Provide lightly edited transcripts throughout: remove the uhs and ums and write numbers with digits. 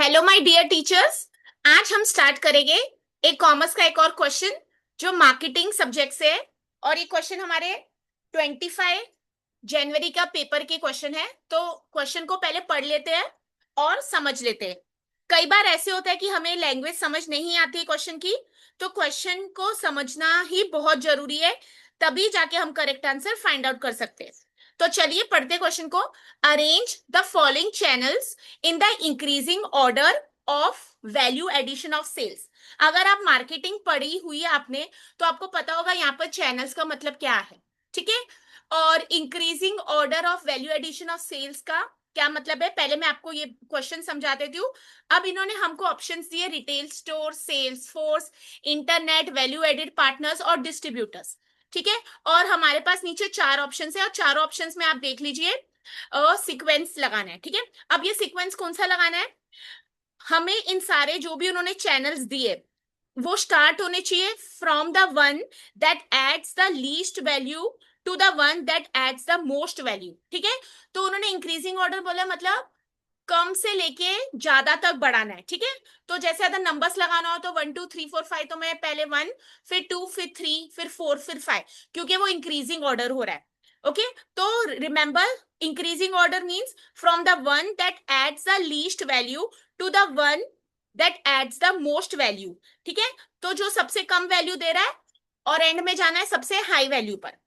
Hello my dear teachers. आज हम start करेंगे एक कॉमर्स का एक और क्वेश्चन जो मार्केटिंग सब्जेक्ट से है। और ये क्वेश्चन हमारे 25 जनवरी का पेपर के क्वेश्चन है। तो क्वेश्चन को पहले पढ़ लेते हैं और समझ लेते हैं। कई बार ऐसे होता है कि हमें लैंग्वेज समझ नहीं आती क्वेश्चन की, तो क्वेश्चन को समझना ही बहुत जरूरी है, तभी जाके हम करेक्ट आंसर फाइंड आउट कर सकते हैं। तो चलिए पढ़ते क्वेश्चन को। Arrange the following channels in the increasing order of value addition of sales. अगर आप मार्केटिंग पढ़ी हुई है आपने, तो आपको पता होगा यहाँ पर चैनल्स का मतलब क्या है। ठीक है। और increasing order of value addition of sales का क्या मतलब है, पहले मैं आपको ये क्वेश्चन समझा देती हूँ। अब इन्होंने हमको ऑप्शंस दिए, retail store, sales force, internet, value added partners और डिस्ट्रीब्यूटर्स। ठीक है। और हमारे पास नीचे चार ऑप्शंस है और चारों ऑप्शंस में आप देख लीजिए सीक्वेंस लगाना है। ठीक है। अब ये सीक्वेंस कौन सा लगाना है, हमें इन सारे जो भी उन्होंने चैनल्स दिए वो स्टार्ट होने चाहिए from the one that adds the least value to the one that adds the most value. ठीक है। तो उन्होंने इंक्रीजिंग ऑर्डर बोला, मतलब कम से लेके ज्यादा तक बढ़ाना है। ठीक है। तो जैसे अगर नंबर्स लगाना हो तो 1 2 3 4 5, तो मैं पहले 1, फिर 2, फिर 3, फिर 4, फिर 5, क्योंकि वो इंक्रीजिंग ऑर्डर हो रहा है। ओके। तो remember, increasing order means from the one that adds the least value to the one that adds the most value. ठीक है। तो जो सबसे कम वैल्यू दे रहा है और एंड में जाना है सबसे हाई वैल्यू पर।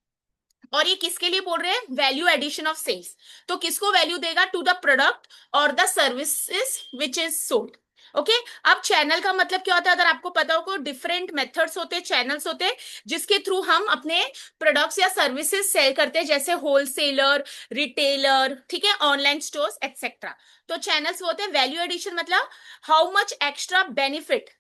और ये किसके लिए बोल रहे हैं, वैल्यू एडिशन ऑफ सेल्स। तो किसको वैल्यू देगा, टू द प्रोडक्ट और the services which is sold. Okay. अब चैनल का मतलब क्या होता है, अगर आपको पता हो, डिफरेंट मेथड्स होते हैं, चैनल्स होते हैं जिसके थ्रू हम अपने प्रोडक्ट्स या सर्विसेज सेल करते हैं, जैसे होलसेलर, रिटेलर, ठीक है, ऑनलाइन स्टोर्स एक्सेट्रा। तो चैनल्स वो होते हैं। वैल्यू एडिशन मतलब हाउ मच एक्स्ट्रा बेनिफिट,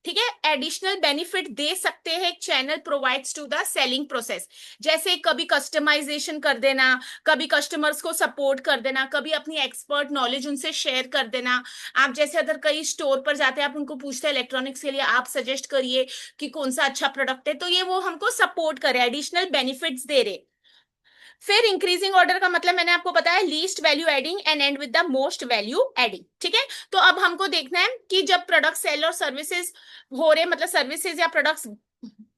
ठीक है, एडिशनल बेनिफिट दे सकते हैं एक channel provides to the selling process. जैसे कभी कस्टमाइजेशन कर देना, कभी कस्टमर्स को सपोर्ट कर देना, कभी अपनी एक्सपर्ट नॉलेज उनसे शेयर कर देना। आप जैसे अगर कई स्टोर पर जाते हैं, आप उनको पूछते हैं इलेक्ट्रॉनिक्स के लिए, आप सजेस्ट करिए कि कौन सा अच्छा प्रोडक्ट है, तो ये वो हमको सपोर्ट करे, एडिशनल बेनिफिट्स दे रहे। फिर इंक्रीजिंग ऑर्डर का मतलब मैंने आपको बताया, least value adding and and with the most value adding. ठीक है। तो अब हमको देखना है कि जब प्रोडक्ट सेल और सर्विसेज हो रहे, मतलब सर्विसेज या प्रोडक्ट्स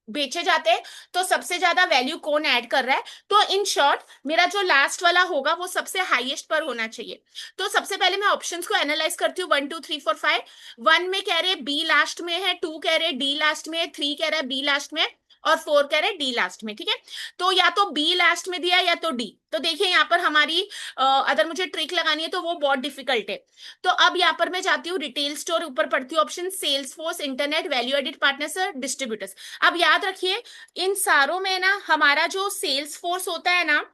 बेचे जाते हैं, तो सबसे ज्यादा वैल्यू कौन ऐड कर रहा है। तो इन शॉर्ट मेरा जो लास्ट वाला होगा वो सबसे हाईएस्ट पर होना चाहिए। तो सबसे पहले मैं ऑप्शंस को एनालाइज करती हूँ, 1 2 3 4 5। 1 में कह रहे बी लास्ट में है, 2 कह रहे डी लास्ट में है, 3 कह रहा है बी लास्ट में, और 4 कह रहे डी लास्ट में। ठीक है। तो या तो बी लास्ट में दिया या तो डी। तो देखिए यहाँ पर हमारी अगर मुझे ट्रिक लगानी है तो वो बहुत डिफिकल्ट है। तो अब यहाँ पर मैं जाती हूँ रिटेल स्टोर, ऊपर पढ़ती हूँ option sales force, internet, value added partners, distributors. अब याद रखिए, इन सारों में ना हमारा जो सेल्स फोर्स होता है ना,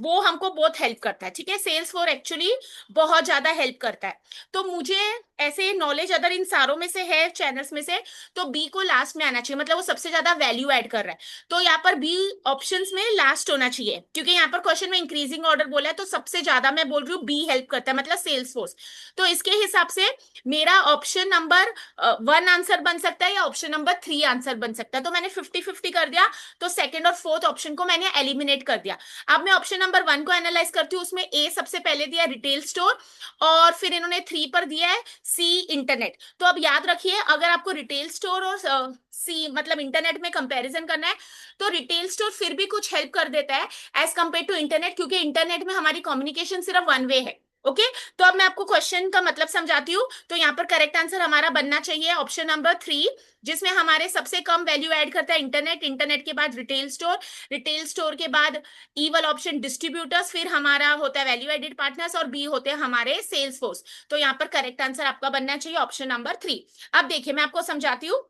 वो हमको बहुत हेल्प करता है। ठीक है। सेल्स फोर्स एक्चुअली बहुत ज्यादा हेल्प करता है। तो मुझे ऐसे नॉलेज अगर इन सारों में से है, चैनल्स में से, तो बी को लास्ट में आना चाहिए, मतलब वो सबसे ज्यादा वैल्यू ऐड कर रहा है। तो यहाँ पर बी ऑप्शंस में लास्ट होना चाहिए, क्योंकि यहाँ पर क्वेश्चन में इंक्रीजिंग ऑर्डर बोला है, तो सबसे ज्यादा मैं बोल रही हूँ बी हेल्प करता है, मतलब सेल्स फोर्स। तो इसके हिसाब से मेरा ऑप्शन नंबर 1 आंसर बन सकता है या ऑप्शन नंबर 3 आंसर बन सकता है। तो मैंने 50-50 कर दिया, तो सेकंड और फोर्थ ऑप्शन को मैंने एलिमिनेट कर दिया। अब मैं ऑप्शन नंबर 1 को एनालाइज करती हूँ, उसमें ए सबसे पहले दिया रिटेल स्टोर, और फिर इन्होंने 3 पर दिया है सी इंटरनेट। तो अब याद रखिए, अगर आपको रिटेल स्टोर और सी मतलब इंटरनेट में कंपैरिजन करना है, तो रिटेल स्टोर फिर भी कुछ हेल्प कर देता है एज कंपेयर टू इंटरनेट, क्योंकि इंटरनेट में हमारी कम्युनिकेशन सिर्फ वन वे है। ओके। तो अब मैं आपको क्वेश्चन का मतलब समझाती हूँ। तो यहाँ पर करेक्ट आंसर हमारा बनना चाहिए ऑप्शन नंबर 3, जिसमें हमारे सबसे कम वैल्यू ऐड करता है इंटरनेट, इंटरनेट के बाद रिटेल स्टोर, रिटेल स्टोर के बाद ई वाला ऑप्शन डिस्ट्रीब्यूटर्स, फिर हमारा होता है वैल्यू एडेड पार्टनर्स, और बी होते हैं हमारे सेल्स फोर्स। तो यहाँ पर करेक्ट आंसर आपका बनना चाहिए ऑप्शन नंबर 3। अब देखिए मैं आपको समझाती हूँ।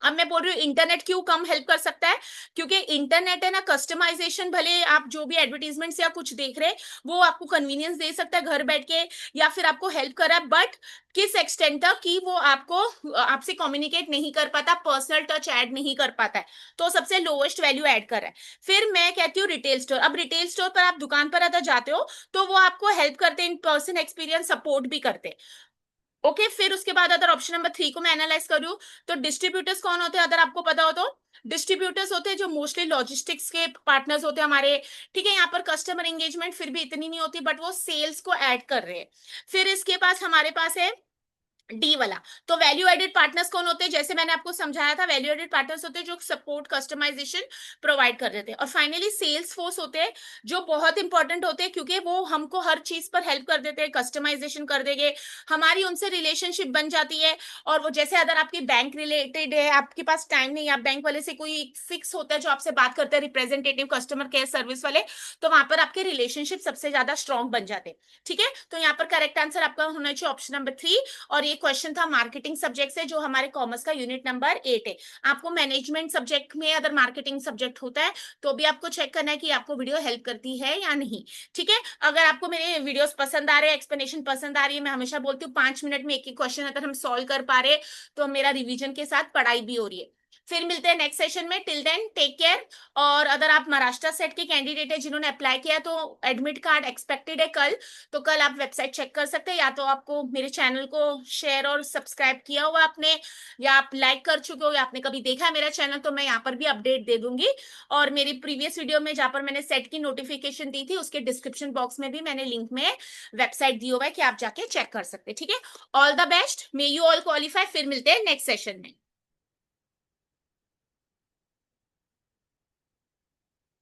अब मैं बोल रही हूँ इंटरनेट क्यों कम हेल्प कर सकता है, क्योंकि इंटरनेट है ना, कस्टमाइजेशन, भले आप जो भी एडवर्टीजमेंट्स या कुछ देख रहे हैं वो आपको कन्वीनियंस दे सकता है घर बैठ के, या फिर आपको हेल्प कर रहा है, बट किस एक्सटेंट तक कि वो आपको आपसे कम्युनिकेट नहीं कर पाता, पर्सनल टच ऐड नहीं कर पाता है। तो सबसे लोएस्ट वैल्यू ऐड कर रहा है। फिर मैं कहती हूँ रिटेल स्टोर। अब रिटेल स्टोर पर आप दुकान पर अगर जाते हो तो वो आपको हेल्प करते हैं, इन पर्सन एक्सपीरियंस सपोर्ट भी करते हैं। ओके। फिर उसके बाद अगर ऑप्शन नंबर 3 को मैं एनालाइज करूं, तो डिस्ट्रीब्यूटर्स कौन होते हैं, अगर आपको पता हो तो डिस्ट्रीब्यूटर्स होते हैं जो मोस्टली लॉजिस्टिक्स के पार्टनर्स होते हैं हमारे। ठीक है। यहाँ पर कस्टमर एंगेजमेंट फिर भी इतनी नहीं होती, बट वो सेल्स को ऐड कर रहे हैं। फिर इसके पास हमारे पास है डी वाला। तो वैल्यू एडेड पार्टनर्स कौन होते हैं, जैसे मैंने आपको समझाया था, वैल्यू एडेड पार्टनर्स होते हैं जो सपोर्ट कस्टमाइजेशन प्रोवाइड कर देते हैं। और फाइनली सेल्स फोर्स होते हैं जो बहुत इंपॉर्टेंट होते हैं, क्योंकि वो हमको हर चीज पर हेल्प कर देते हैं, कस्टमाइजेशन कर देंगे, हमारी उनसे रिलेशनशिप बन जाती है। और वो जैसे अगर आपकी बैंक रिलेटेड है, आपके पास टाइम नहीं है, आप बैंक वाले से कोई फिक्स होता है जो आपसे बात करते हैं, रिप्रेजेंटेटिव कस्टमर केयर सर्विस वाले, तो वहां पर आपके रिलेशनशिप सबसे ज्यादा स्ट्रॉन्ग बन जाते हैं। ठीक है, तो यहाँ पर करेक्ट आंसर आपका होना चाहिए ऑप्शन नंबर 3। और ये क्वेश्चन था मार्केटिंग सब्जेक्ट से, जो हमारे कॉमर्स का यूनिट नंबर 8 है। आपको मैनेजमेंट सब्जेक्ट में अगर मार्केटिंग सब्जेक्ट होता है तो भी आपको चेक करना है कि आपको वीडियो हेल्प करती है या नहीं। ठीक है, अगर आपको मेरे वीडियोस पसंद आ रहे हैं, एक्सप्लेनेशन पसंद आ रही है, मैं हमेशा बोलती हूँ 5 मिनट में एक ही क्वेश्चन अगर हम सॉल्व कर पा रहे तो मेरा रिवीजन के साथ पढ़ाई भी हो रही है। फिर मिलते हैं नेक्स्ट सेशन में, टिल देन टेक केयर। और अगर आप महाराष्ट्र सेट के कैंडिडेट है जिन्होंने अप्लाई किया है, तो एडमिट कार्ड एक्सपेक्टेड है कल, तो कल आप वेबसाइट चेक कर सकते हैं, या तो आपको मेरे चैनल को शेयर और सब्सक्राइब किया हुआ आपने, या आप लाइक कर चुके हो, या आपने कभी देखा है मेरा चैनल, तो मैं यहाँ पर भी अपडेट दे दूंगी। और मेरी प्रीवियस वीडियो में जहाँ पर मैंने सेट की नोटिफिकेशन दी थी, उसके डिस्क्रिप्शन बॉक्स में भी मैंने लिंक में वेबसाइट दी हुआ है कि आप जाके चेक कर सकते हैं। ठीक है, all the best, may you all qualify. फिर मिलते हैं नेक्स्ट सेशन में।